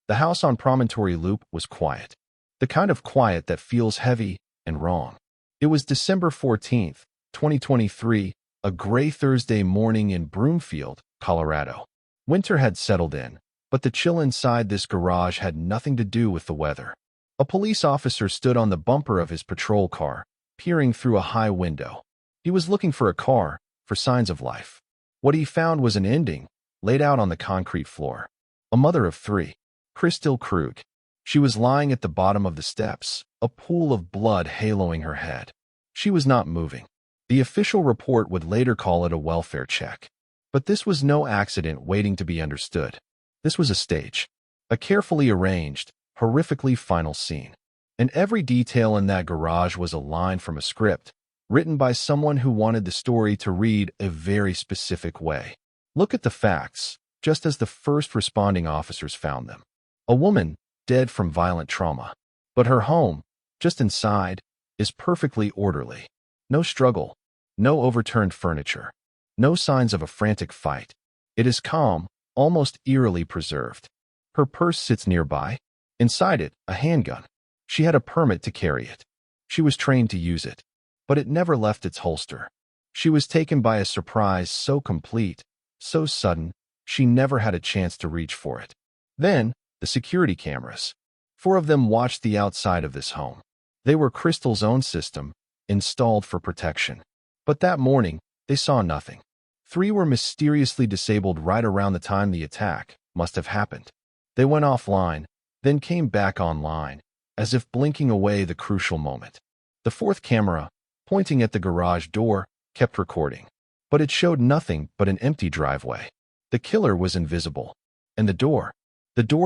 The house on Promontory Loop was quiet. The kind of quiet that feels heavy and wrong. It was December 14th, 2023, a gray Thursday morning in Broomfield, Colorado. Winter had settled in, but the chill inside this garage had nothing to do with the weather. A police officer stood on the bumper of his patrol car, peering through a high window. He was looking for a car, for signs of life. What he found was an ending, laid out on the concrete floor. A mother of three, Crystal Krug. She was lying at the bottom of the steps, a pool of blood haloing her head. She was not moving. The official report would later call it a welfare check. But this was no accident waiting to be understood. This was a stage. A carefully arranged, horrifically final scene. And every detail in that garage was a line from a script, written by someone who wanted the story to read a very specific way. Look at the facts, just as the first responding officers found them. A woman, dead from violent trauma. But her home, just inside, is perfectly orderly. No struggle, no overturned furniture, no signs of a frantic fight. It is calm, almost eerily preserved. Her purse sits nearby. Inside it, a handgun. She had a permit to carry it. She was trained to use it. But it never left its holster. She was taken by a surprise so complete, so sudden, she never had a chance to reach for it. Then, the security cameras. 4 of them watched the outside of this home. They were Crystal's own system, installed for protection. But that morning, they saw nothing. 3 were mysteriously disabled right around the time the attack must have happened. They went offline, then came back online, as if blinking away the crucial moment. The 4th camera, pointing at the garage door, kept recording. But it showed nothing but an empty driveway. The killer was invisible. And the door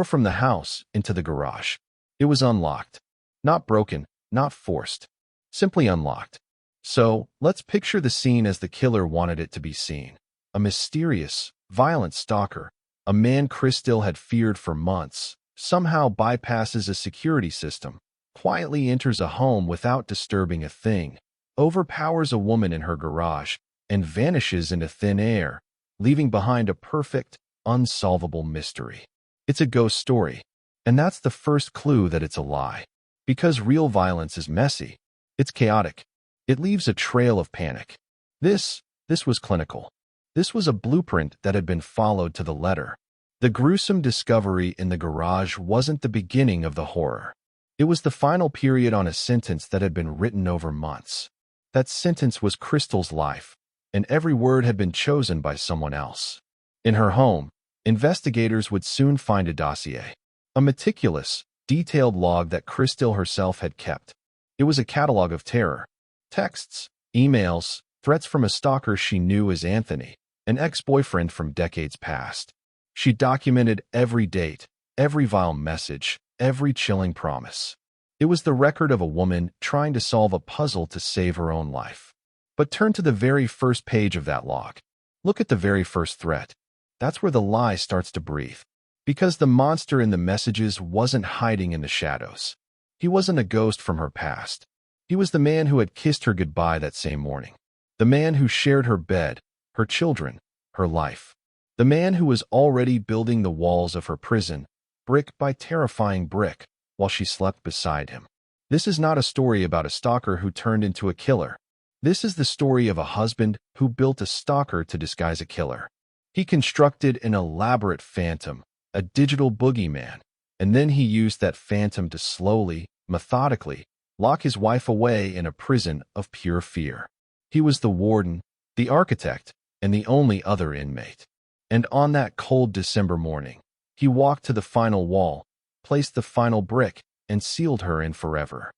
from the house into the garage. It was unlocked. Not broken, not forced. Simply unlocked. So, let's picture the scene as the killer wanted it to be seen. A mysterious, violent stalker, a man Crystal had feared for months, somehow bypasses a security system, quietly enters a home without disturbing a thing, overpowers a woman in her garage, and vanishes into thin air, leaving behind a perfect, unsolvable mystery. It's a ghost story. And that's the first clue that it's a lie. Because real violence is messy. It's chaotic. It leaves a trail of panic. This was clinical. This was a blueprint that had been followed to the letter. The gruesome discovery in the garage wasn't the beginning of the horror. It was the final period on a sentence that had been written over months. That sentence was Crystal's life, and every word had been chosen by someone else. In her home, investigators would soon find a dossier. A meticulous, detailed log that Crystal herself had kept. It was a catalog of terror. Texts, emails, threats from a stalker she knew as Anthony, an ex-boyfriend from decades past. She documented every date, every vile message, every chilling promise. It was the record of a woman trying to solve a puzzle to save her own life. But turn to the very first page of that log. Look at the very first threat. That's where the lie starts to breathe. Because the monster in the messages wasn't hiding in the shadows. He wasn't a ghost from her past. He was the man who had kissed her goodbye that same morning. The man who shared her bed, her children, her life. The man who was already building the walls of her prison, brick by terrifying brick, while she slept beside him. This is not a story about a stalker who turned into a killer. This is the story of a husband who built a stalker to disguise a killer. He constructed an elaborate phantom, a digital boogeyman, and then he used that phantom to slowly, methodically, lock his wife away in a prison of pure fear. He was the warden, the architect, and the only other inmate. And on that cold December morning, he walked to the final wall, placed the final brick, and sealed her in forever.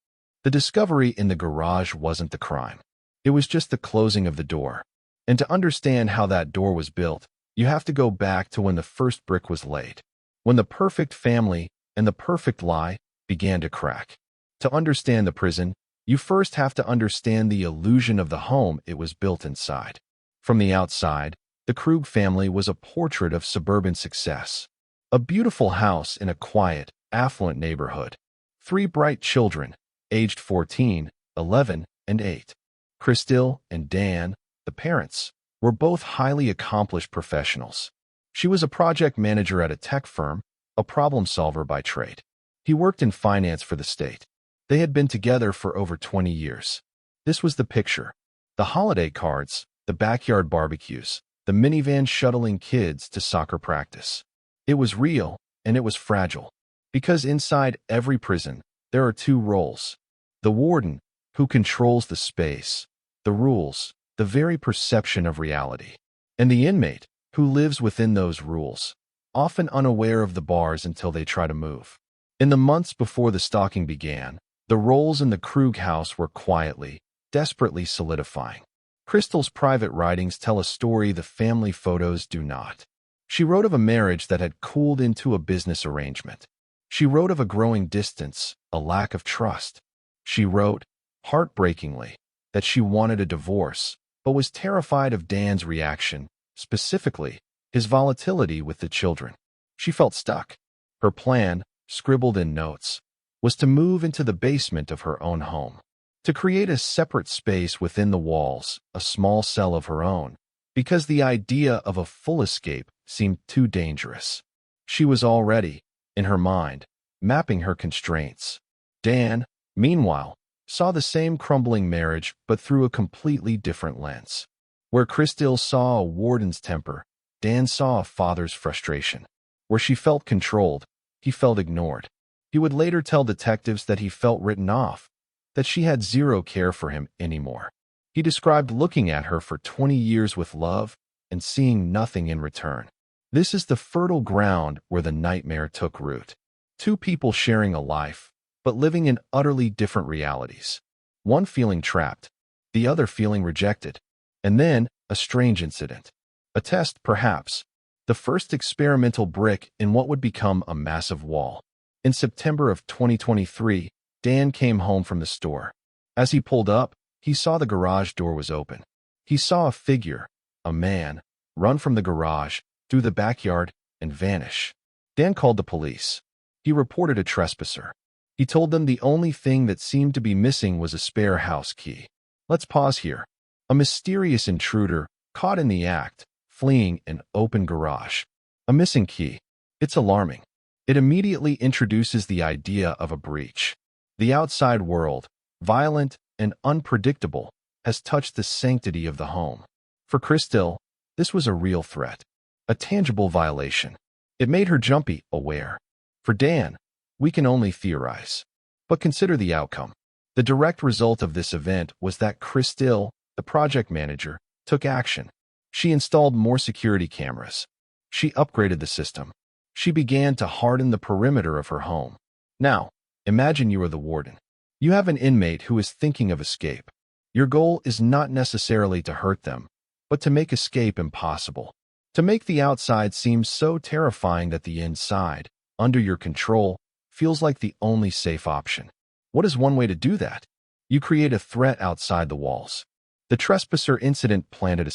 The discovery in the garage wasn't the crime. It was just the closing of the door. And to understand how that door was built, you have to go back to when the first brick was laid. When the perfect family and the perfect lie began to crack. To understand the prison, you first have to understand the illusion of the home it was built inside. From the outside, the Krug family was a portrait of suburban success. A beautiful house in a quiet, affluent neighborhood. 3 bright children, aged 14, 11, and 8. Crystal and Dan, the parents, were both highly accomplished professionals. She was a project manager at a tech firm, a problem solver by trade. He worked in finance for the state. They had been together for over 20 years. This was the picture. The holiday cards, the backyard barbecues, the minivan shuttling kids to soccer practice. It was real, and it was fragile. Because inside every prison, there are two roles. The warden, who controls the space, the rules, the very perception of reality. And the inmate, who lives within those rules, often unaware of the bars until they try to move. In the months before the stalking began, the roles in the Krug house were quietly, desperately solidifying. Crystal's private writings tell a story the family photos do not. She wrote of a marriage that had cooled into a business arrangement. She wrote of a growing distance, a lack of trust. She wrote, heartbreakingly, that she wanted a divorce, but was terrified of Dan's reaction, specifically, his volatility with the children. She felt stuck. Her plan, scribbled in notes, was to move into the basement of her own home, to create a separate space within the walls, a small cell of her own, because the idea of a full escape seemed too dangerous. She was already, in her mind, mapping her constraints. Dan, meanwhile, saw the same crumbling marriage but through a completely different lens. Where Crystal saw a warden's temper, Dan saw a father's frustration. Where she felt controlled, he felt ignored. He would later tell detectives that he felt written off, that she had zero care for him anymore. He described looking at her for 20 years with love and seeing nothing in return. This is the fertile ground where the nightmare took root. Two people sharing a life, but living in utterly different realities. One feeling trapped, the other feeling rejected. And then, a strange incident. A test, perhaps. The first experimental brick in what would become a massive wall. In September of 2023, Dan came home from the store. As he pulled up, he saw the garage door was open. He saw a figure, a man, run from the garage, through the backyard, and vanish. Dan called the police. He reported a trespasser. He told them the only thing that seemed to be missing was a spare house key. Let's pause here. A mysterious intruder, caught in the act, fleeing an open garage. A missing key. It's alarming. It immediately introduces the idea of a breach. The outside world, violent and unpredictable, has touched the sanctity of the home. For Crystal, this was a real threat, a tangible violation. It made her jumpy, aware. For Dan, we can only theorize. But consider the outcome. The direct result of this event was that Crystal, the project manager, took action. She installed more security cameras. She upgraded the system. She began to harden the perimeter of her home. Now, imagine you are the warden. You have an inmate who is thinking of escape. Your goal is not necessarily to hurt them, but to make escape impossible. To make the outside seem so terrifying that the inside, under your control, feels like the only safe option. What is one way to do that? You create a threat outside the walls. The trespasser incident planted a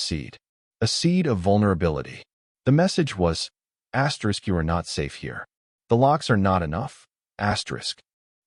seed of vulnerability. The message was, asterisk, you are not safe here. The locks are not enough, asterisk.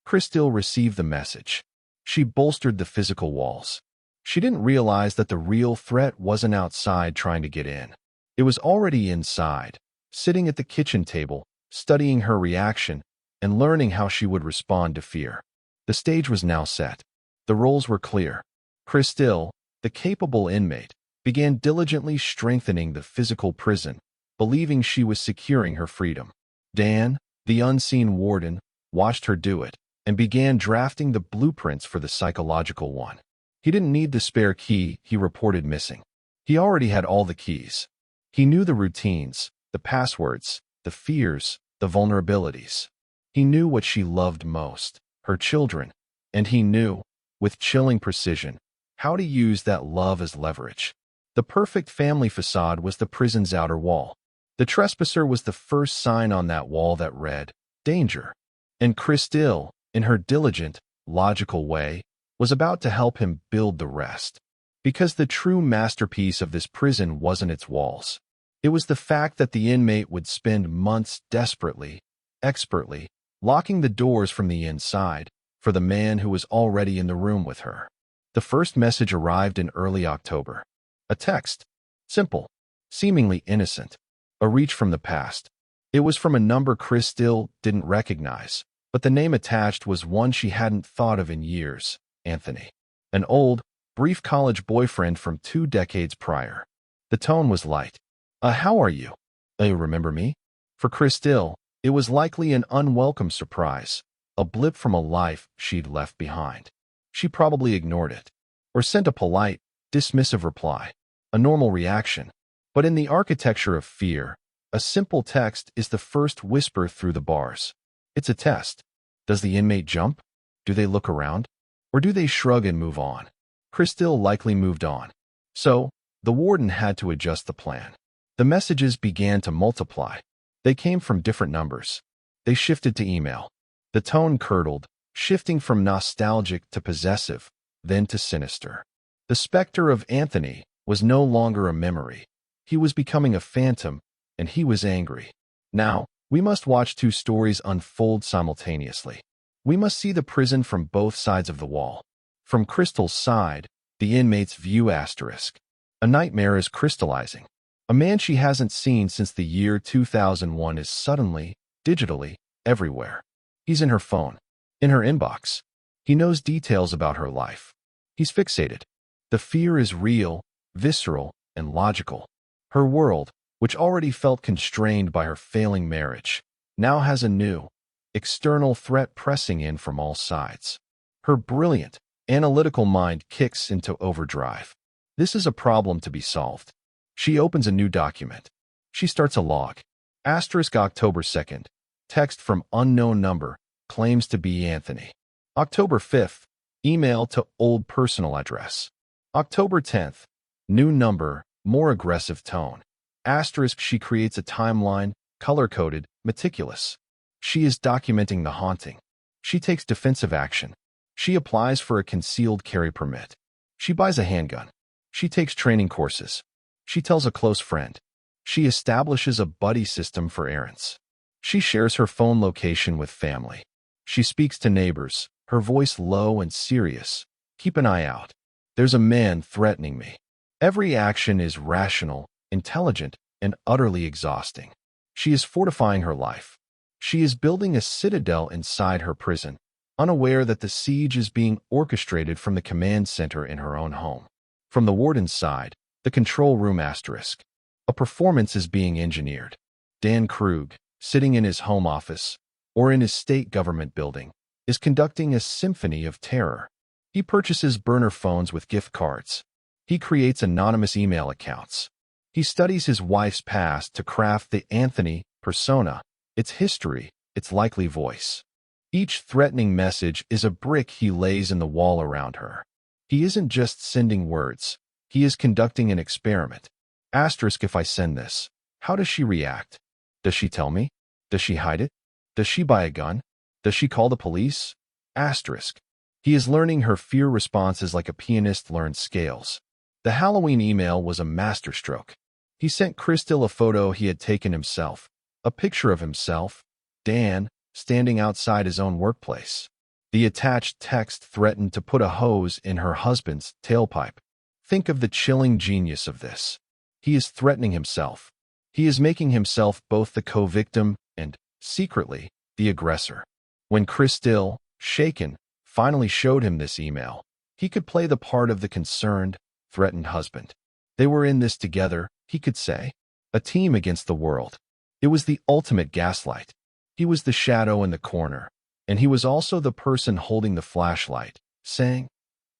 Crystal received the message. She bolstered the physical walls. She didn't realize that the real threat wasn't outside trying to get in. It was already inside, sitting at the kitchen table, studying her reaction, and learning how she would respond to fear. The stage was now set. The roles were clear. Crystal, the capable inmate, began diligently strengthening the physical prison, believing she was securing her freedom. Dan, the unseen warden, watched her do it, and began drafting the blueprints for the psychological one. He didn't need the spare key he reported missing. He already had all the keys. He knew the routines, the passwords, the fears, the vulnerabilities. He knew what she loved most, her children, and he knew, with chilling precision, how to use that love as leverage. The perfect family facade was the prison's outer wall. The trespasser was the first sign on that wall that read, danger. And Crystal, in her diligent, logical way, was about to help him build the rest. Because the true masterpiece of this prison wasn't its walls. It was the fact that the inmate would spend months desperately, expertly, locking the doors from the inside for the man who was already in the room with her. The first message arrived in early October. A text. Simple. Seemingly innocent. A reach from the past. It was from a number Chris still didn't recognize, but the name attached was one she hadn't thought of in years: Anthony. An old, brief college boyfriend from 2 decades prior. The tone was light. How are you? You remember me? For Chris still, it was likely an unwelcome surprise, a blip from a life she'd left behind. She probably ignored it, or sent a polite, dismissive reply, a normal reaction. But in the architecture of fear, a simple text is the first whisper through the bars. It's a test. Does the inmate jump? Do they look around? Or do they shrug and move on? Chris still likely moved on. So, the warden had to adjust the plan. The messages began to multiply. They came from different numbers. They shifted to email. The tone curdled, shifting from nostalgic to possessive, then to sinister. The specter of Anthony was no longer a memory. He was becoming a phantom, and he was angry. Now, we must watch 2 stories unfold simultaneously. We must see the prison from both sides of the wall. From Crystal's side, the inmate's view asterisk. A nightmare is crystallizing. A man she hasn't seen since the year 2001 is suddenly, digitally, everywhere. He's in her phone, in her inbox. He knows details about her life. He's fixated. The fear is real, visceral, and logical. Her world, which already felt constrained by her failing marriage, now has a new, external threat pressing in from all sides. Her brilliant, analytical mind kicks into overdrive. This is a problem to be solved. She opens a new document. She starts a log. Asterisk October 2nd. Text from unknown number, claims to be Anthony. October 5th. Email to old personal address. October 10th. New number, more aggressive tone. Asterisk she creates a timeline, color-coded, meticulous. She is documenting the haunting. She takes defensive action. She applies for a concealed carry permit. She buys a handgun. She takes training courses. She tells a close friend. She establishes a buddy system for errands. She shares her phone location with family. She speaks to neighbors, her voice low and serious. Keep an eye out. There's a man threatening me. Every action is rational, intelligent, and utterly exhausting. She is fortifying her life. She is building a citadel inside her prison, unaware that the siege is being orchestrated from the command center in her own home. From the warden's side, the control room asterisk. A performance is being engineered. Dan Krug, sitting in his home office, or in his state government building, is conducting a symphony of terror. He purchases burner phones with gift cards. He creates anonymous email accounts. He studies his wife's past to craft the Anthony persona, its history, its likely voice. Each threatening message is a brick he lays in the wall around her. He isn't just sending words. He is conducting an experiment. Asterisk if I send this, how does she react? Does she tell me? Does she hide it? Does she buy a gun? Does she call the police? Asterisk. He is learning her fear responses like a pianist learns scales. The Halloween email was a masterstroke. He sent Crystal a photo he had taken himself, a picture of himself, Dan, standing outside his own workplace. The attached text threatened to put a hose in her husband's tailpipe. Think of the chilling genius of this. He is threatening himself. He is making himself both the co-victim and, secretly, the aggressor. When Crystal, shaken, finally showed him this email, he could play the part of the concerned, threatened husband. They were in this together, he could say. A team against the world. It was the ultimate gaslight. He was the shadow in the corner, and he was also the person holding the flashlight, saying,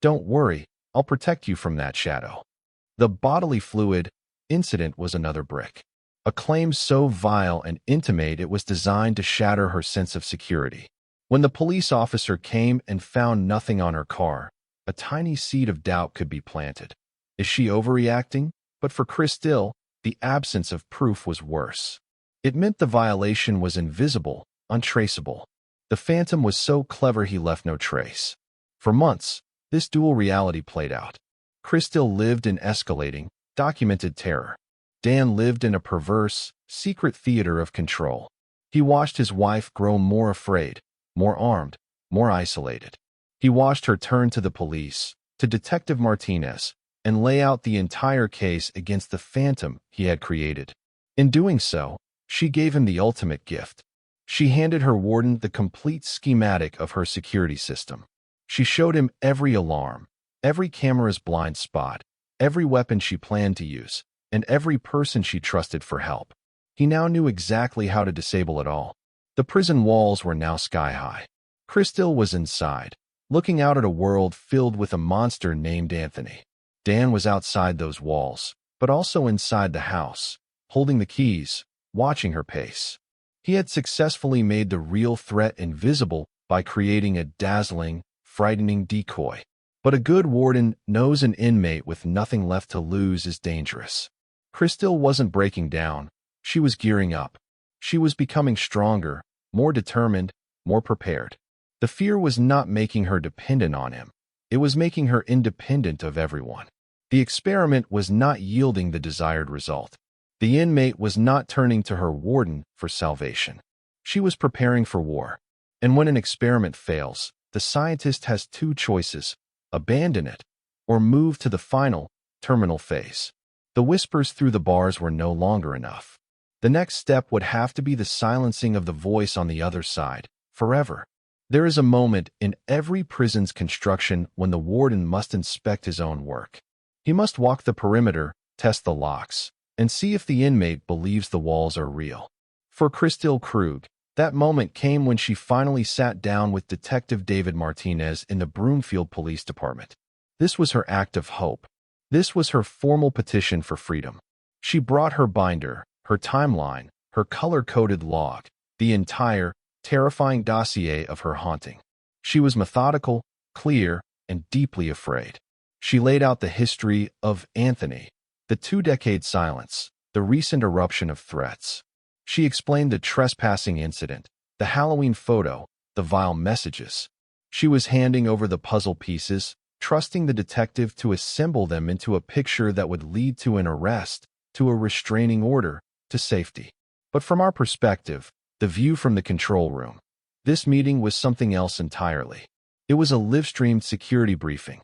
"Don't worry, I'll protect you from that shadow." The bodily fluid incident was another brick. A claim so vile and intimate it was designed to shatter her sense of security. When the police officer came and found nothing on her car, a tiny seed of doubt could be planted. Is she overreacting? But for Crystal, the absence of proof was worse. It meant the violation was invisible, untraceable. The phantom was so clever he left no trace. For months, this dual reality played out. Crystal lived in escalating, documented terror. Dan lived in a perverse, secret theater of control. He watched his wife grow more afraid, more armed, more isolated. He watched her turn to the police, to Detective Martinez, and lay out the entire case against the phantom he had created. In doing so, She gave him the ultimate gift. She handed her warden the complete schematic of her security system. She showed him every alarm, every camera's blind spot, every weapon she planned to use, and every person she trusted for help. He now knew exactly how to disable it all. The prison walls were now sky-high. Crystal was inside, looking out at a world filled with a monster named Anthony. Dan was outside those walls, but also inside the house, holding the keys, watching her pace. He had successfully made the real threat invisible by creating a dazzling, frightening decoy. But a good warden knows an inmate with nothing left to lose is dangerous. Crystal wasn't breaking down. She was gearing up. She was becoming stronger, more determined, more prepared. The fear was not making her dependent on him. It was making her independent of everyone. The experiment was not yielding the desired result. The inmate was not turning to her warden for salvation. She was preparing for war. And when an experiment fails, the scientist has two choices: abandon it, or move to the final, terminal phase. The whispers through the bars were no longer enough. The next step would have to be the silencing of the voice on the other side, forever. There is a moment in every prison's construction when the warden must inspect his own work. He must walk the perimeter, test the locks, and see if the inmate believes the walls are real. For Crystal Krug, that moment came when she finally sat down with Detective David Martinez in the Broomfield Police Department. This was her act of hope. This was her formal petition for freedom. She brought her binder, her timeline, her color-coded log, the entire, terrifying dossier of her haunting. She was methodical, clear, and deeply afraid. She laid out the history of Anthony, the 2-decade silence, the recent eruption of threats. She explained the trespassing incident, the Halloween photo, the vile messages. She was handing over the puzzle pieces, trusting the detective to assemble them into a picture that would lead to an arrest, to a restraining order, to safety. But from our perspective, the view from the control room, this meeting was something else entirely. It was a live-streamed security briefing.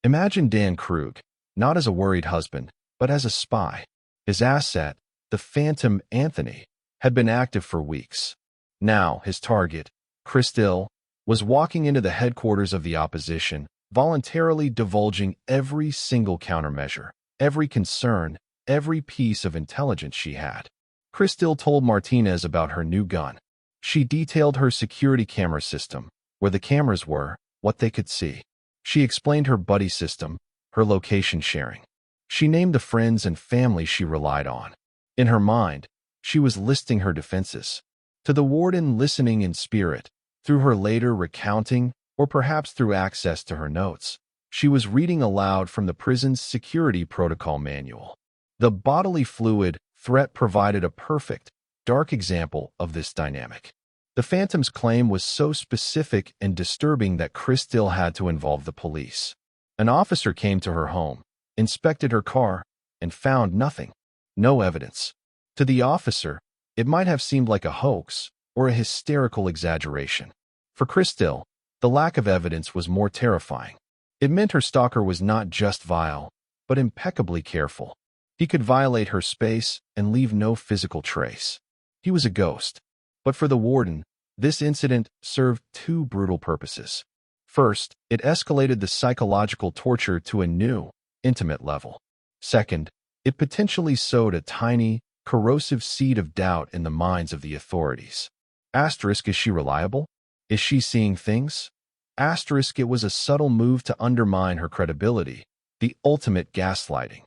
Imagine Dan Krug, not as a worried husband, but as a spy. His asset, the phantom Anthony, had been active for weeks. Now, his target, Crystal, was walking into the headquarters of the opposition, voluntarily divulging every single countermeasure, every concern, every piece of intelligence she had. Crystal told Martinez about her new gun. She detailed her security camera system, where the cameras were, what they could see. She explained her buddy system, her location sharing. She named the friends and family she relied on. In her mind, she was listing her defenses. To the warden listening in spirit, through her later recounting, or perhaps through access to her notes, she was reading aloud from the prison's security protocol manual. The bodily fluid threat provided a perfect, dark example of this dynamic. The Phantom's claim was so specific and disturbing that Crystal had to involve the police. An officer came to her home, inspected her car, and found nothing. No evidence. To the officer, it might have seemed like a hoax or a hysterical exaggeration. For Crystal, the lack of evidence was more terrifying. It meant her stalker was not just vile, but impeccably careful. He could violate her space and leave no physical trace. He was a ghost. But for the warden, this incident served two brutal purposes. First, it escalated the psychological torture to a new, intimate level. Second, it potentially sowed a tiny, corrosive seed of doubt in the minds of the authorities. Asterisk, is she reliable? Is she seeing things? Asterisk, it was a subtle move to undermine her credibility, the ultimate gaslighting,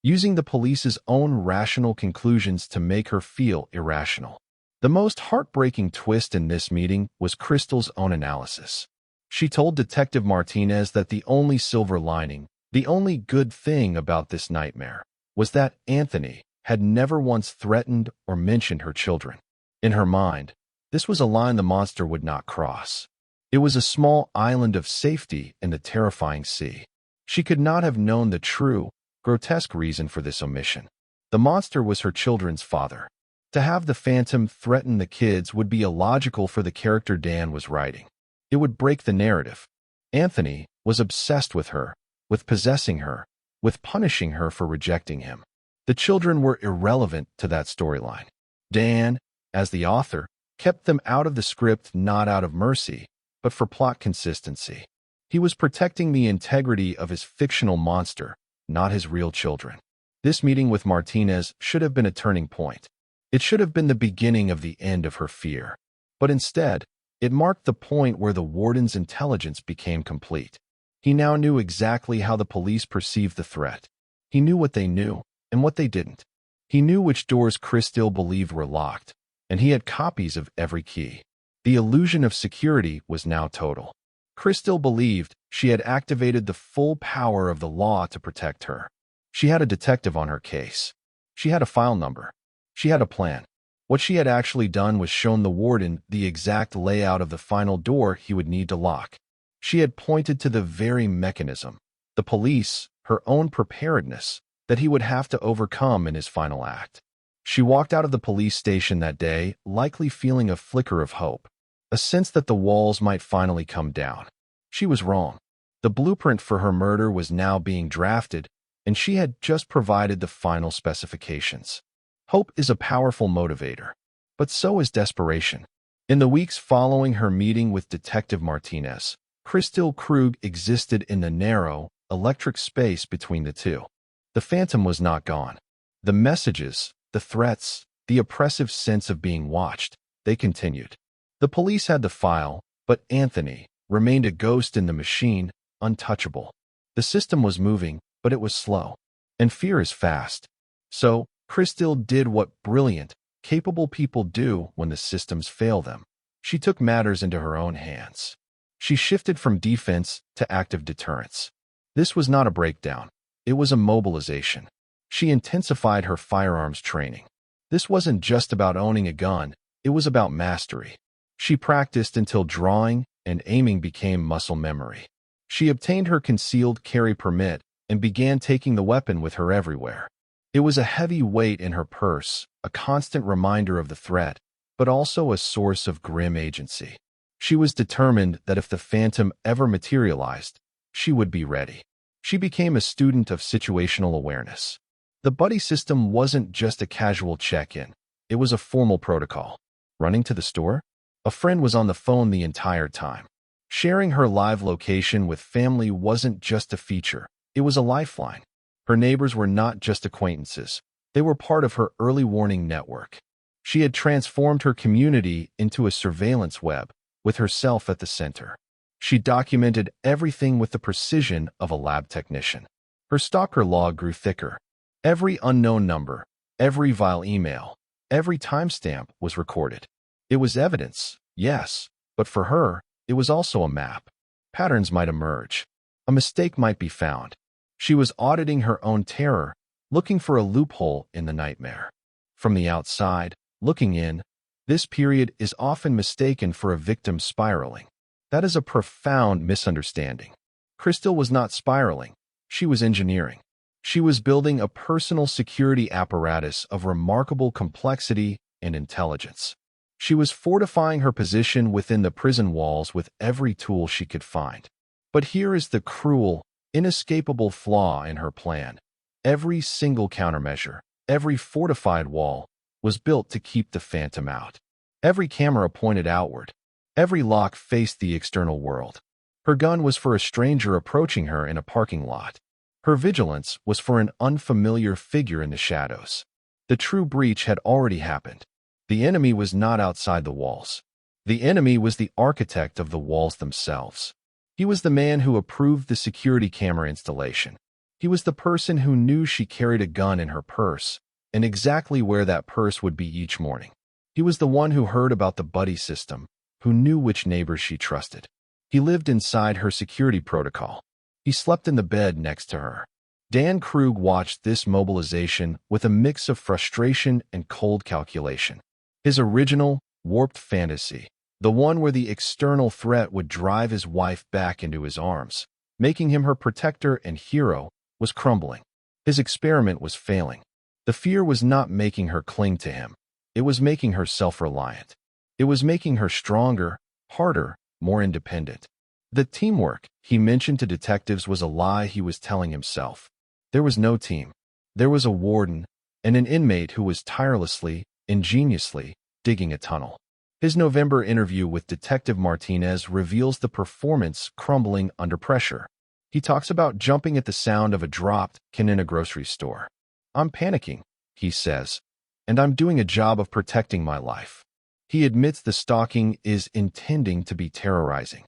using the police's own rational conclusions to make her feel irrational. The most heartbreaking twist in this meeting was Crystal's own analysis. She told Detective Martinez that the only silver lining, the only good thing about this nightmare, was that Anthony had never once threatened or mentioned her children. In her mind, this was a line the monster would not cross. It was a small island of safety in the terrifying sea. She could not have known the true, grotesque reason for this omission. The monster was her children's father. To have the Phantom threaten the kids would be illogical for the character Dan was writing. It would break the narrative. Anthony was obsessed with her, with possessing her, with punishing her for rejecting him. The children were irrelevant to that storyline. Dan, as the author, kept them out of the script not out of mercy, but for plot consistency. He was protecting the integrity of his fictional monster, not his real children. This meeting with Martinez should have been a turning point. It should have been the beginning of the end of her fear. But instead, it marked the point where the warden's intelligence became complete. He now knew exactly how the police perceived the threat. He knew what they knew and what they didn't. He knew which doors Christille believed were locked, and he had copies of every key. The illusion of security was now total. Christille believed she had activated the full power of the law to protect her. She had a detective on her case. She had a file number. She had a plan. What she had actually done was shown the warden the exact layout of the final door he would need to lock. She had pointed to the very mechanism, the police, her own preparedness, that he would have to overcome in his final act. She walked out of the police station that day, likely feeling a flicker of hope, a sense that the walls might finally come down. She was wrong. The blueprint for her murder was now being drafted, and she had just provided the final specifications. Hope is a powerful motivator, but so is desperation. In the weeks following her meeting with Detective Martinez, Christille Krug existed in the narrow, electric space between the two. The phantom was not gone. The messages, the threats, the oppressive sense of being watched, they continued. The police had the file, but Anthony remained a ghost in the machine, untouchable. The system was moving, but it was slow. And fear is fast. So, Christille did what brilliant, capable people do when the systems fail them. She took matters into her own hands. She shifted from defense to active deterrence. This was not a breakdown. It was a mobilization. She intensified her firearms training. This wasn't just about owning a gun, it was about mastery. She practiced until drawing and aiming became muscle memory. She obtained her concealed carry permit and began taking the weapon with her everywhere. It was a heavy weight in her purse, a constant reminder of the threat, but also a source of grim agency. She was determined that if the phantom ever materialized, she would be ready. She became a student of situational awareness. The buddy system wasn't just a casual check-in. It was a formal protocol. Running to the store? A friend was on the phone the entire time. Sharing her live location with family wasn't just a feature. It was a lifeline. Her neighbors were not just acquaintances. They were part of her early warning network. She had transformed her community into a surveillance web, with herself at the center. She documented everything with the precision of a lab technician. Her stalker log grew thicker. Every unknown number, every vile email, every timestamp was recorded. It was evidence, yes, but for her, it was also a map. Patterns might emerge. A mistake might be found. She was auditing her own terror, looking for a loophole in the nightmare. From the outside, looking in, this period is often mistaken for a victim spiraling. That is a profound misunderstanding. Christille was not spiraling. She was engineering. She was building a personal security apparatus of remarkable complexity and intelligence. She was fortifying her position within the prison walls with every tool she could find. But here is the cruel, inescapable flaw in her plan. Every single countermeasure, every fortified wall, was built to keep the phantom out. Every camera pointed outward. Every lock faced the external world. Her gun was for a stranger approaching her in a parking lot. Her vigilance was for an unfamiliar figure in the shadows. The true breach had already happened. The enemy was not outside the walls. The enemy was the architect of the walls themselves. He was the man who approved the security camera installation. He was the person who knew she carried a gun in her purse and exactly where that purse would be each morning. He was the one who heard about the buddy system, who knew which neighbors she trusted. He lived inside her security protocol. He slept in the bed next to her. Dan Krug watched this mobilization with a mix of frustration and cold calculation. His original, warped fantasy, the one where the external threat would drive his wife back into his arms, making him her protector and hero, was crumbling. His experiment was failing. The fear was not making her cling to him. It was making her self-reliant. It was making her stronger, harder, more independent. The teamwork he mentioned to detectives was a lie he was telling himself. There was no team. There was a warden and an inmate who was tirelessly, ingeniously, digging a tunnel. His November interview with Detective Martinez reveals the performance crumbling under pressure. He talks about jumping at the sound of a dropped can in a grocery store. "I'm panicking," he says, "and I'm doing a job of protecting my life." He admits the stalking is intending to be terrorizing.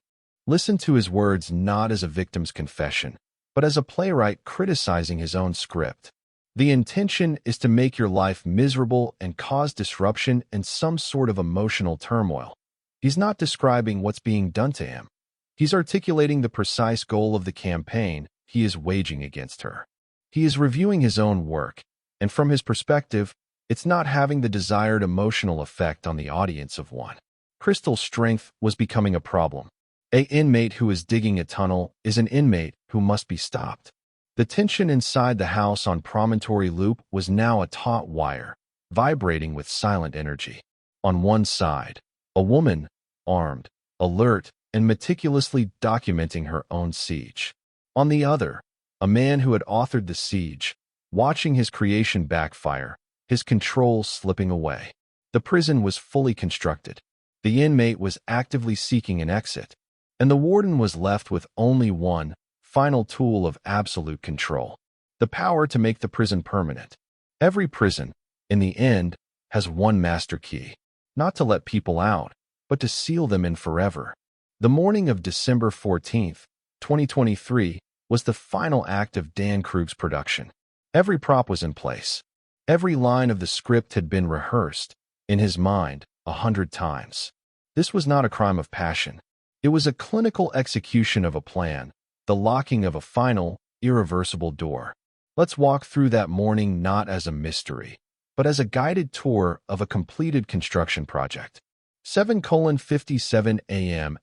Listen to his words not as a victim's confession, but as a playwright criticizing his own script. The intention is to make your life miserable and cause disruption and some sort of emotional turmoil. He's not describing what's being done to him. He's articulating the precise goal of the campaign he is waging against her. He is reviewing his own work, and from his perspective, it's not having the desired emotional effect on the audience of one. Crystal's strength was becoming a problem. An inmate who is digging a tunnel is an inmate who must be stopped. The tension inside the house on Promontory Loop was now a taut wire, vibrating with silent energy. On one side, a woman, armed, alert, and meticulously documenting her own siege. On the other, a man who had authored the siege, watching his creation backfire, his control slipping away. The prison was fully constructed. The inmate was actively seeking an exit, and the warden was left with only one final tool of absolute control: the power to make the prison permanent. Every prison, in the end, has one master key, not to let people out, but to seal them in forever. The morning of December 14th, 2023, was the final act of Dan Krug's production. Every prop was in place. Every line of the script had been rehearsed, in his mind, 100 times. This was not a crime of passion. It was a clinical execution of a plan, the locking of a final, irreversible door. Let's walk through that morning not as a mystery, but as a guided tour of a completed construction project. 7:57 a.m.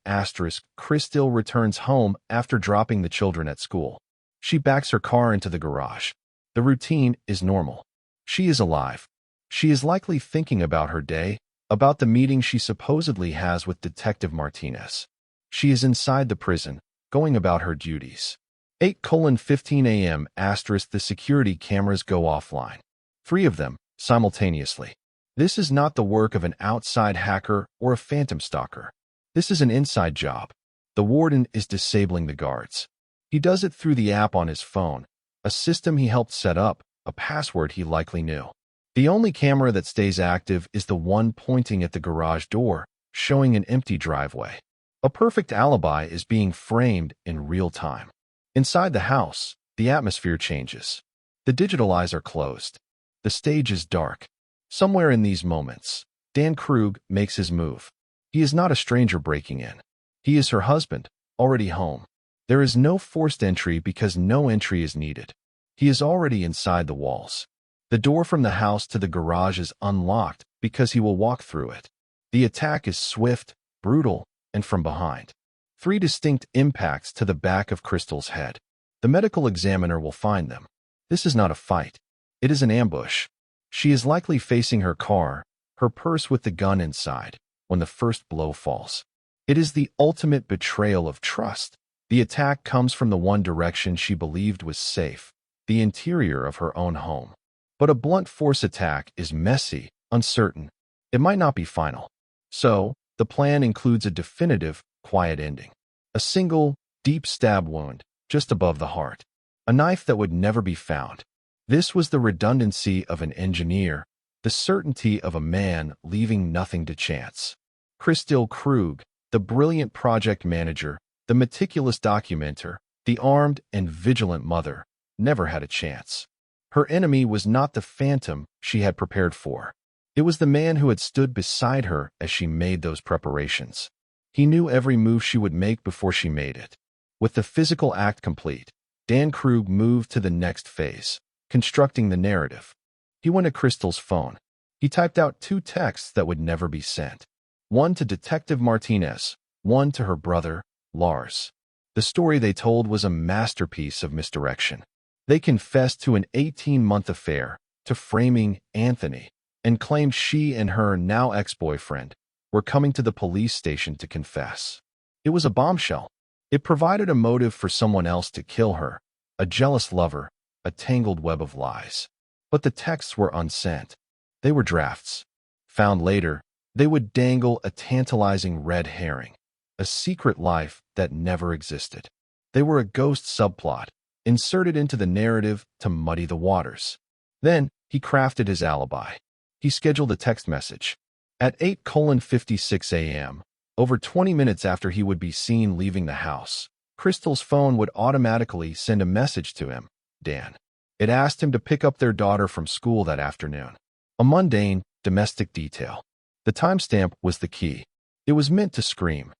Crystal returns home after dropping the children at school. She backs her car into the garage. The routine is normal. She is alive. She is likely thinking about her day, about the meeting she supposedly has with Detective Martinez. She is inside the prison, going about her duties. 8:15 a.m. The security cameras go offline. 3 of them, simultaneously. This is not the work of an outside hacker or a phantom stalker. This is an inside job. The warden is disabling the guards. He does it through the app on his phone, a system he helped set up, a password he likely knew. The only camera that stays active is the one pointing at the garage door, showing an empty driveway. A perfect alibi is being framed in real time. Inside the house, the atmosphere changes. The digital eyes are closed. The stage is dark. Somewhere in these moments, Dan Krug makes his move. He is not a stranger breaking in. He is her husband, already home. There is no forced entry because no entry is needed. He is already inside the walls. The door from the house to the garage is unlocked because he will walk through it. The attack is swift, brutal, and from behind. 3 distinct impacts to the back of Crystal's head. The medical examiner will find them. This is not a fight. It is an ambush. She is likely facing her car, her purse with the gun inside, when the first blow falls. It is the ultimate betrayal of trust. The attack comes from the one direction she believed was safe, the interior of her own home. But a blunt force attack is messy, uncertain. It might not be final. So, the plan includes a definitive, quiet ending. A single, deep stab wound, just above the heart. A knife that would never be found. This was the redundancy of an engineer, the certainty of a man leaving nothing to chance. Crystal Krug, the brilliant project manager, the meticulous documenter, the armed and vigilant mother, never had a chance. Her enemy was not the phantom she had prepared for. It was the man who had stood beside her as she made those preparations. He knew every move she would make before she made it. With the physical act complete, Dan Krug moved to the next phase, constructing the narrative. He went to Crystal's phone. He typed out 2 texts that would never be sent. One to Detective Martinez, one to her brother, Lars. The story they told was a masterpiece of misdirection. They confessed to an 18-month affair, to framing Anthony, and claimed she and her now ex-boyfriend were coming to the police station to confess. It was a bombshell. It provided a motive for someone else to kill her, a jealous lover, a tangled web of lies. But the texts were unsent. They were drafts. Found later, They would dangle a tantalizing red herring, a secret life that never existed. They were a ghost subplot, inserted into the narrative to muddy the waters. Then he crafted his alibi. He scheduled a text message. At 8:56 a.m., over 20 minutes after he would be seen leaving the house, Crystal's phone would automatically send a message to him, Dan. It asked him to pick up their daughter from school that afternoon. A mundane, domestic detail. The timestamp was the key. It was meant to scream,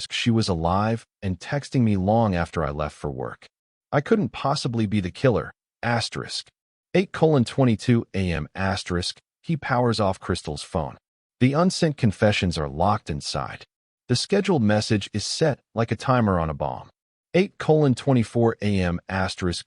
she was alive and texting me long after I left for work. I couldn't possibly be the killer, 8:22 a.m. He powers off Crystal's phone. The unsent confessions are locked inside. The scheduled message is set like a timer on a bomb. 8:24 a.m.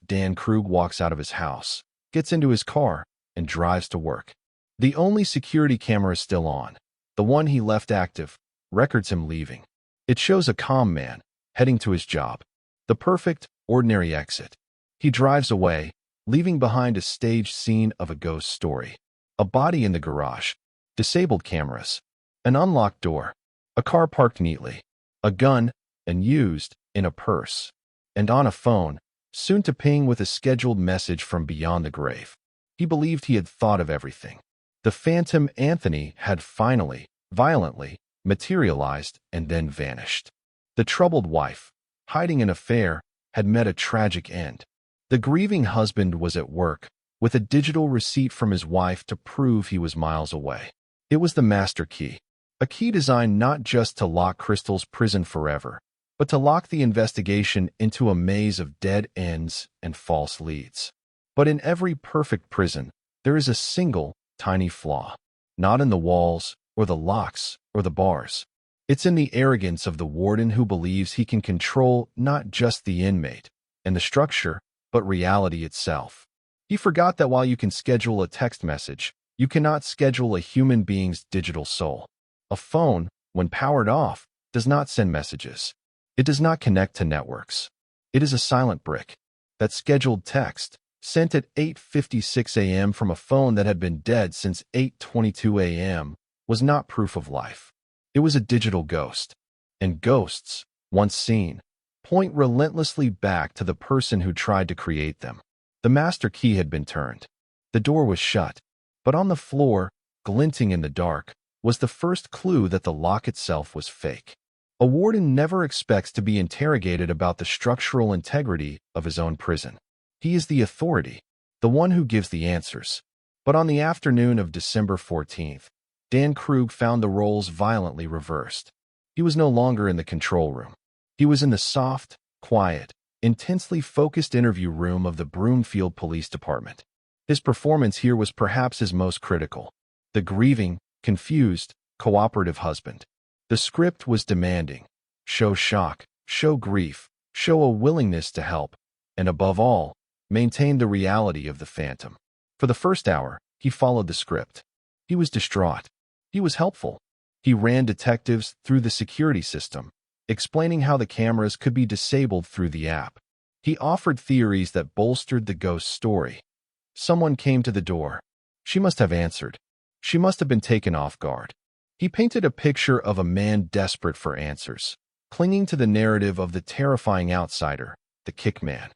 Dan Krug walks out of his house, gets into his car, and drives to work. The only security camera is still on. The one he left active records him leaving. It shows a calm man heading to his job. The perfect, ordinary exit. He drives away, leaving behind a staged scene of a ghost story. A body in the garage, disabled cameras, an unlocked door, a car parked neatly, a gun, and used, in a purse, and on a phone, soon to ping with a scheduled message from beyond the grave. He believed he had thought of everything. The phantom Anthony had finally, violently, materialized and then vanished. The troubled wife, hiding an affair, had met a tragic end. The grieving husband was at work, with a digital receipt from his wife to prove he was miles away. It was the master key, a key designed not just to lock Crystal's prison forever, but to lock the investigation into a maze of dead ends and false leads. But in every perfect prison, there is a single, tiny flaw. Not in the walls, or the locks, or the bars. It's in the arrogance of the warden who believes he can control not just the inmate and the structure, but reality itself. He forgot that while you can schedule a text message, you cannot schedule a human being's digital soul. A phone, when powered off, does not send messages. It does not connect to networks. It is a silent brick. That scheduled text, sent at 8:56 a.m. from a phone that had been dead since 8:22 a.m., was not proof of life. It was a digital ghost. And ghosts, once seen, point relentlessly back to the person who tried to create them. The master key had been turned. The door was shut, but on the floor, glinting in the dark, was the first clue that the lock itself was fake. A warden never expects to be interrogated about the structural integrity of his own prison. He is the authority, the one who gives the answers. But on the afternoon of December 14th, Dan Krug found the roles violently reversed. He was no longer in the control room. He was in the soft, quiet, intensely focused interview room of the Broomfield Police Department. His performance here was perhaps his most critical. The grieving, confused, cooperative husband. The script was demanding. Show shock, show grief, show a willingness to help, and above all, maintain the reality of the phantom. For the first hour, he followed the script. He was distraught. He was helpful. He ran detectives through the security system, explaining how the cameras could be disabled through the app. He offered theories that bolstered the ghost story. Someone came to the door. She must have answered. She must have been taken off guard. He painted a picture of a man desperate for answers, clinging to the narrative of the terrifying outsider, the kickman.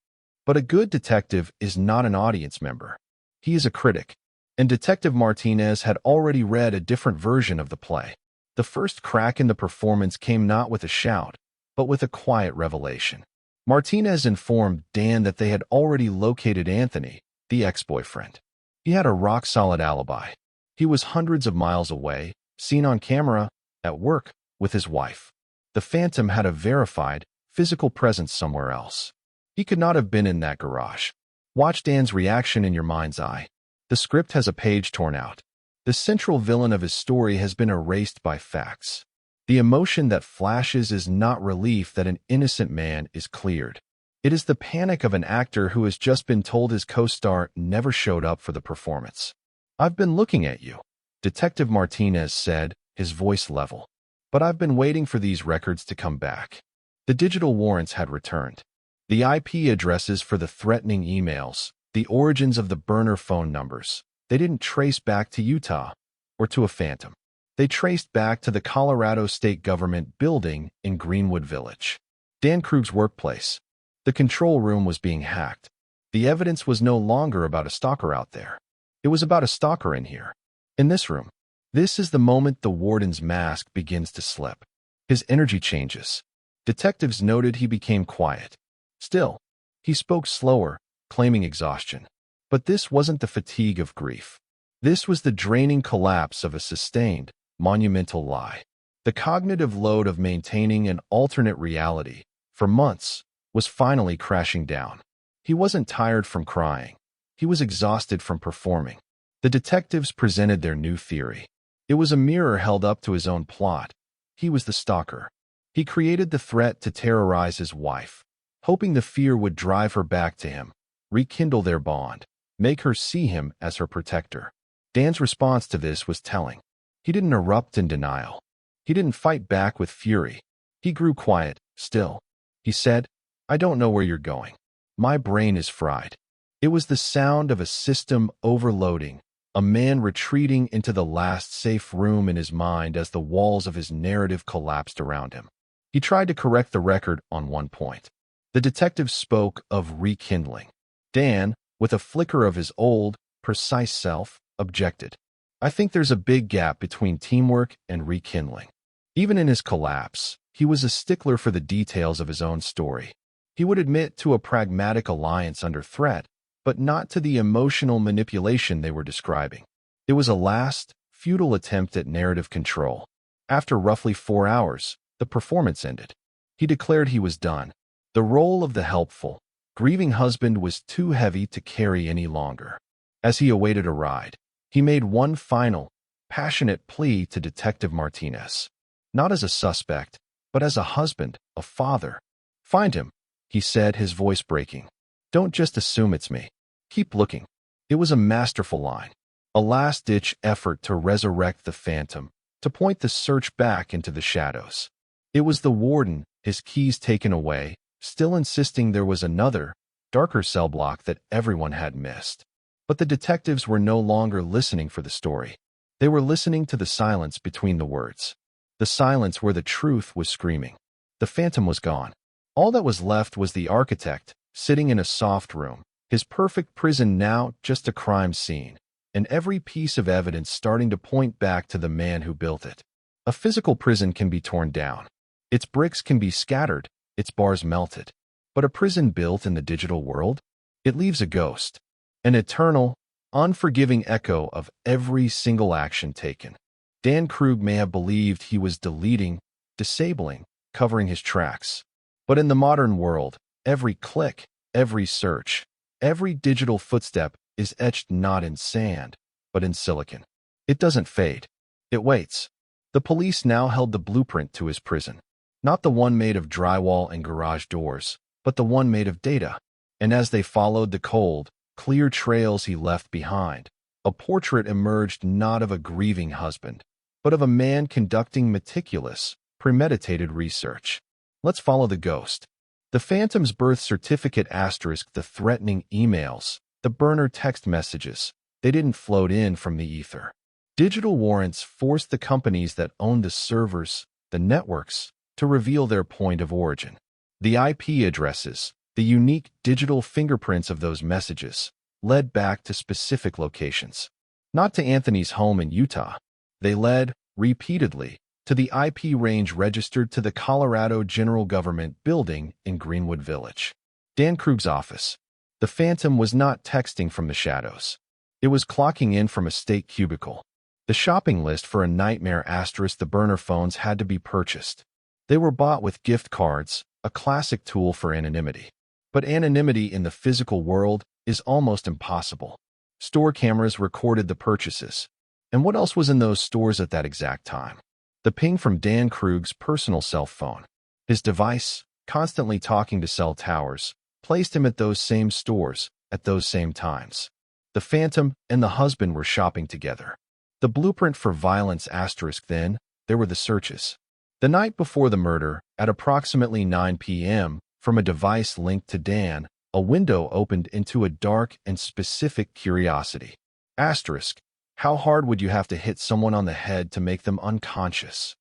But a good detective is not an audience member. He is a critic. And Detective Martinez had already read a different version of the play. The first crack in the performance came not with a shout, but with a quiet revelation. Martinez informed Dan that they had already located Anthony, the ex-boyfriend. He had a rock-solid alibi. He was hundreds of miles away, seen on camera, at work, with his wife. The phantom had a verified, physical presence somewhere else. He could not have been in that garage. Watch Dan's reaction in your mind's eye. The script has a page torn out. The central villain of his story has been erased by facts. The emotion that flashes is not relief that an innocent man is cleared. It is the panic of an actor who has just been told his co-star never showed up for the performance. "I've been looking at you," Detective Martinez said, his voice level. "But I've been waiting for these records to come back." The digital warrants had returned. The IP addresses for the threatening emails, the origins of the burner phone numbers. They didn't trace back to Utah or to a phantom. They traced back to the Colorado State Government building in Greenwood Village, Dan Krug's workplace. The control room was being hacked. The evidence was no longer about a stalker out there. It was about a stalker in here, in this room. This is the moment the warden's mask begins to slip. His energy changes. Detectives noted he became quiet. Still, he spoke slower, claiming exhaustion. But this wasn't the fatigue of grief. This was the draining collapse of a sustained, monumental lie. The cognitive load of maintaining an alternate reality, for months, was finally crashing down. He wasn't tired from crying. He was exhausted from performing. The detectives presented their new theory. It was a mirror held up to his own plot. He was the stalker. He created the threat to terrorize his wife, hoping the fear would drive her back to him, rekindle their bond, make her see him as her protector. Dan's response to this was telling. He didn't erupt in denial. He didn't fight back with fury. He grew quiet, still. He said, "I don't know where you're going. My brain is fried." It was the sound of a system overloading, a man retreating into the last safe room in his mind as the walls of his narrative collapsed around him. He tried to correct the record on one point. The detective spoke of rekindling. Dan, with a flicker of his old, precise self, objected. "I think there's a big gap between teamwork and rekindling." Even in his collapse, he was a stickler for the details of his own story. He would admit to a pragmatic alliance under threat, but not to the emotional manipulation they were describing. It was a last, futile attempt at narrative control. After roughly 4 hours, the performance ended. He declared he was done. The role of the helpful, grieving husband was too heavy to carry any longer. As he awaited a ride, he made one final, passionate plea to Detective Martinez. Not as a suspect, but as a husband, a father. "Find him," he said, his voice breaking. "Don't just assume it's me. Keep looking." It was a masterful line, a last-ditch effort to resurrect the phantom, to point the search back into the shadows. It was the warden, his keys taken away, still insisting there was another, darker cell block that everyone had missed. But the detectives were no longer listening for the story. They were listening to the silence between the words. The silence where the truth was screaming. The phantom was gone. All that was left was the architect, sitting in a soft room, his perfect prison now just a crime scene, and every piece of evidence starting to point back to the man who built it. A physical prison can be torn down. Its bricks can be scattered, its bars melted. But a prison built in the digital world? It leaves a ghost. An eternal, unforgiving echo of every single action taken. Dan Krug may have believed he was deleting, disabling, covering his tracks. But in the modern world, every click, every search, every digital footstep is etched not in sand, but in silicon. It doesn't fade. It waits. The police now held the blueprint to his prison. Not the one made of drywall and garage doors, but the one made of data. And as they followed the cold, clear trails he left behind, a portrait emerged not of a grieving husband, but of a man conducting meticulous, premeditated research. Let's follow the ghost. The phantom's birth certificate asterisk the threatening emails, the burner text messages. They didn't float in from the ether. Digital warrants forced the companies that owned the servers, the networks, to reveal their point of origin. The IP addresses, the unique digital fingerprints of those messages, led back to specific locations. Not to Anthony's home in Utah. They led, repeatedly, to the IP range registered to the Colorado General Government building in Greenwood Village. Dan Krug's office. The phantom was not texting from the shadows. It was clocking in from a state cubicle. The shopping list for a nightmare asterisk the burner phones had to be purchased. They were bought with gift cards, a classic tool for anonymity. But anonymity in the physical world is almost impossible. Store cameras recorded the purchases. And what else was in those stores at that exact time? The ping from Dan Krug's personal cell phone. His device, constantly talking to cell towers, placed him at those same stores, at those same times. The phantom and the husband were shopping together. The blueprint for violence asterisk then, there were the searches. The night before the murder, at approximately 9 p.m., from a device linked to Dan, a window opened into a dark and specific curiosity. Asterisk, How hard would you have to hit someone on the head to make them unconscious?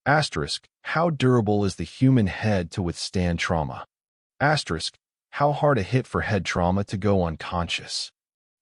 Asterisk, how durable is the human head to withstand trauma? Asterisk, how hard a hit for head trauma to go unconscious?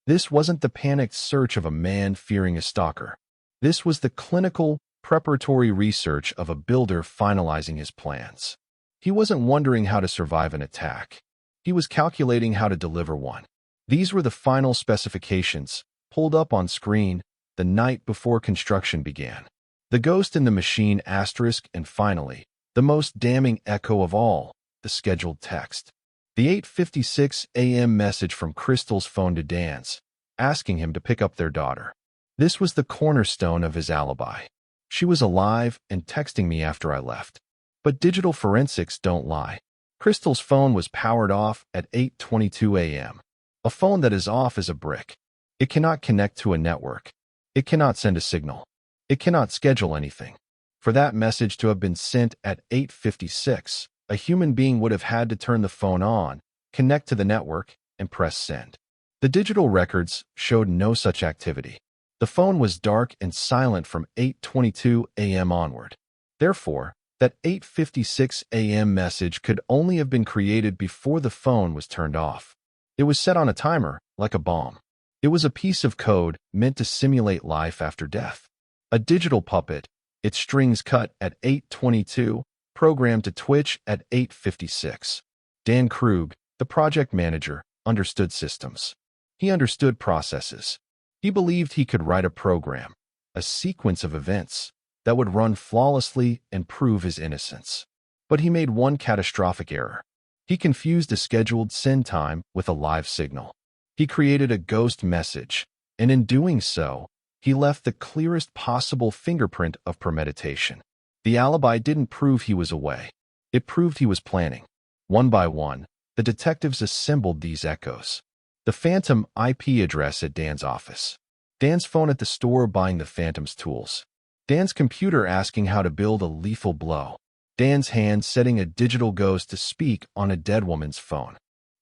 This wasn't the panicked search of a man fearing a stalker. This was the clinical, preparatory research of a builder finalizing his plans. He wasn't wondering how to survive an attack. He was calculating how to deliver one. These were the final specifications, pulled up on screen the night before construction began. The ghost in the machine asterisk, and finally, the most damning echo of all, the scheduled text. The 8:56 a.m. message from Crystal's phone to Dan's, asking him to pick up their daughter. This was the cornerstone of his alibi. She was alive and texting me after I left. But digital forensics don't lie. Crystal's phone was powered off at 8:22 a.m. A phone that is off is a brick. It cannot connect to a network. It cannot send a signal. It cannot schedule anything. For that message to have been sent at 8:56, a human being would have had to turn the phone on, connect to the network, and press send. The digital records showed no such activity. The phone was dark and silent from 8:22 a.m. onward. Therefore, that 8:56 a.m. message could only have been created before the phone was turned off. It was set on a timer, like a bomb. It was a piece of code meant to simulate life after death. A digital puppet, its strings cut at 8:22, programmed to twitch at 8:56. Dan Krug, the project manager, understood systems. He understood processes. He believed he could write a program, a sequence of events, that would run flawlessly and prove his innocence. But he made one catastrophic error. He confused a scheduled send time with a live signal. He created a ghost message, and in doing so, he left the clearest possible fingerprint of premeditation. The alibi didn't prove he was away. It proved he was planning. One by one, the detectives assembled these echoes. The phantom IP address at Dan's office. Dan's phone at the store buying the phantom's tools. Dan's computer asking how to build a lethal blow. Dan's hand setting a digital ghost to speak on a dead woman's phone.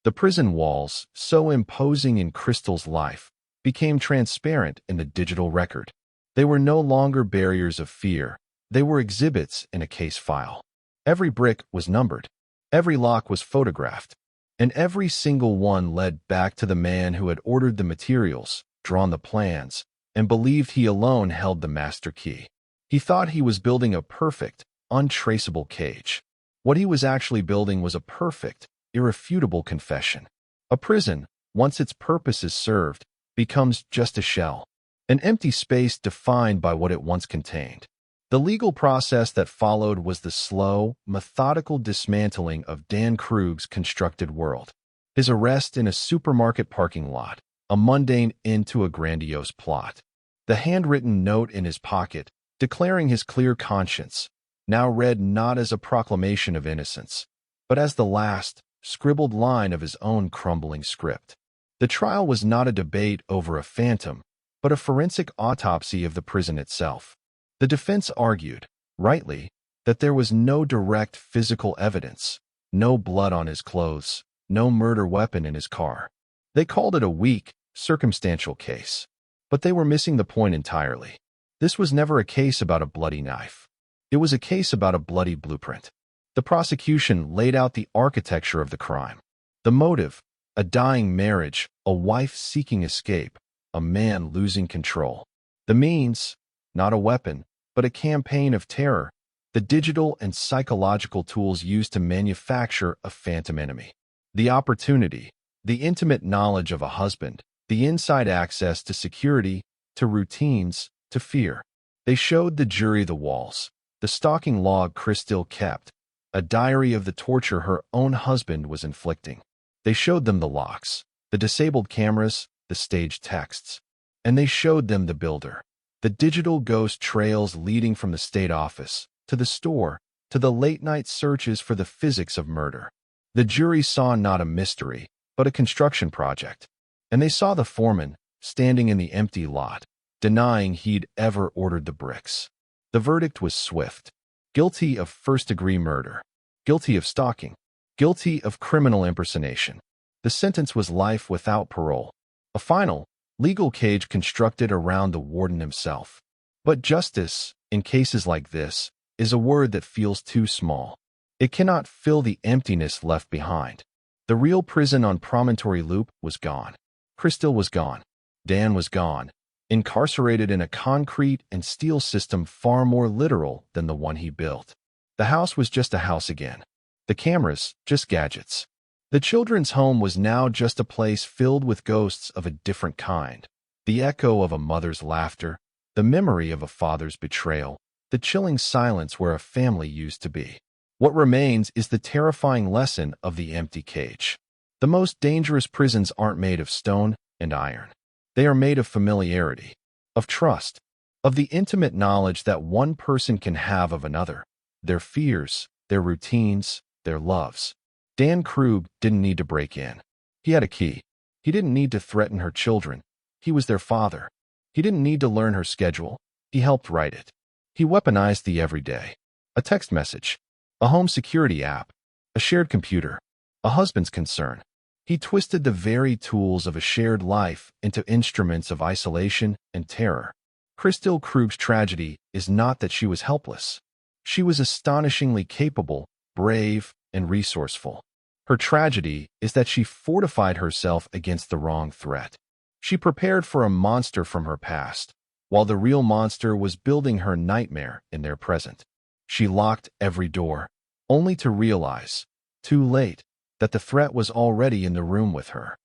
The prison walls, so imposing in Crystal's life, became transparent in the digital record. They were no longer barriers of fear. They were exhibits in a case file. Every brick was numbered. Every lock was photographed. And every single one led back to the man who had ordered the materials, drawn the plans, and believed he alone held the master key. He thought he was building a perfect, untraceable cage. What he was actually building was a perfect, irrefutable confession. A prison, once its purpose is served, becomes just a shell, an empty space defined by what it once contained. The legal process that followed was the slow, methodical dismantling of Dan Krug's constructed world. His arrest in a supermarket parking lot, a mundane end to a grandiose plot. The handwritten note in his pocket, declaring his clear conscience, now read not as a proclamation of innocence, but as the last, scribbled line of his own crumbling script. The trial was not a debate over a phantom, but a forensic autopsy of the prison itself. The defense argued, rightly, that there was no direct physical evidence, no blood on his clothes, no murder weapon in his car. They called it a weak, circumstantial case. But they were missing the point entirely. This was never a case about a bloody knife. It was a case about a bloody blueprint. The prosecution laid out the architecture of the crime. The motive, a dying marriage, a wife seeking escape, a man losing control. The means, not a weapon, but a campaign of terror, the digital and psychological tools used to manufacture a phantom enemy. The opportunity, the intimate knowledge of a husband, the inside access to security, to routines, to fear. They showed the jury the walls, the stalking log Crystal kept, a diary of the torture her own husband was inflicting. They showed them the locks, the disabled cameras, the staged texts. And they showed them the builder, the digital ghost trails leading from the state office, to the store, to the late-night searches for the physics of murder. The jury saw not a mystery, but a construction project. And they saw the foreman, standing in the empty lot, denying he'd ever ordered the bricks. The verdict was swift. Guilty of first-degree murder. Guilty of stalking. Guilty of criminal impersonation. The sentence was life without parole. A final, legal cage constructed around the warden himself. But justice, in cases like this, is a word that feels too small. It cannot fill the emptiness left behind. The real prison on Promontory Loop was gone. Crystal was gone. Dan was gone, incarcerated in a concrete and steel system far more literal than the one he built. The house was just a house again. The cameras, just gadgets. The children's home was now just a place filled with ghosts of a different kind. The echo of a mother's laughter, the memory of a father's betrayal, the chilling silence where a family used to be. What remains is the terrifying lesson of the empty cage. The most dangerous prisons aren't made of stone and iron. They are made of familiarity, of trust, of the intimate knowledge that one person can have of another, their fears, their routines, their loves. Dan Krug didn't need to break in. He had a key. He didn't need to threaten her children. He was their father. He didn't need to learn her schedule. He helped write it. He weaponized the everyday. A text message, a home security app, a shared computer, a husband's concern. He twisted the very tools of a shared life into instruments of isolation and terror. Crystal Krug's tragedy is not that she was helpless. She was astonishingly capable, brave, and resourceful. Her tragedy is that she fortified herself against the wrong threat. She prepared for a monster from her past, while the real monster was building her nightmare in their present. She locked every door, only to realize, too late, that the threat was already in the room with her.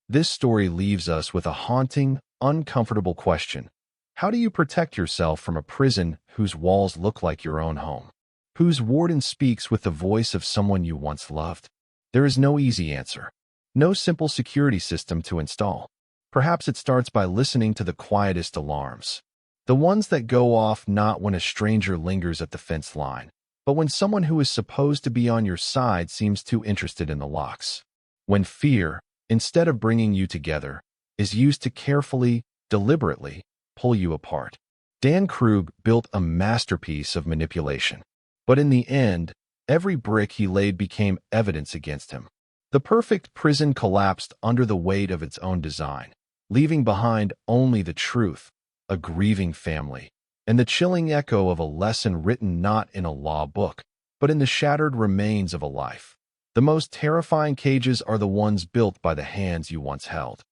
This story leaves us with a haunting, uncomfortable question. How do you protect yourself from a prison whose walls look like your own home? Whose warden speaks with the voice of someone you once loved? There is no easy answer. No simple security system to install. Perhaps it starts by listening to the quietest alarms. The ones that go off not when a stranger lingers at the fence line, but when someone who is supposed to be on your side seems too interested in the locks. When fear, instead of bringing you together, is used to carefully, deliberately, pull you apart. Dan Krug built a masterpiece of manipulation. But in the end, every brick he laid became evidence against him. The perfect prison collapsed under the weight of its own design, leaving behind only the truth, a grieving family, and the chilling echo of a lesson written not in a law book, but in the shattered remains of a life. The most terrifying cages are the ones built by the hands you once held.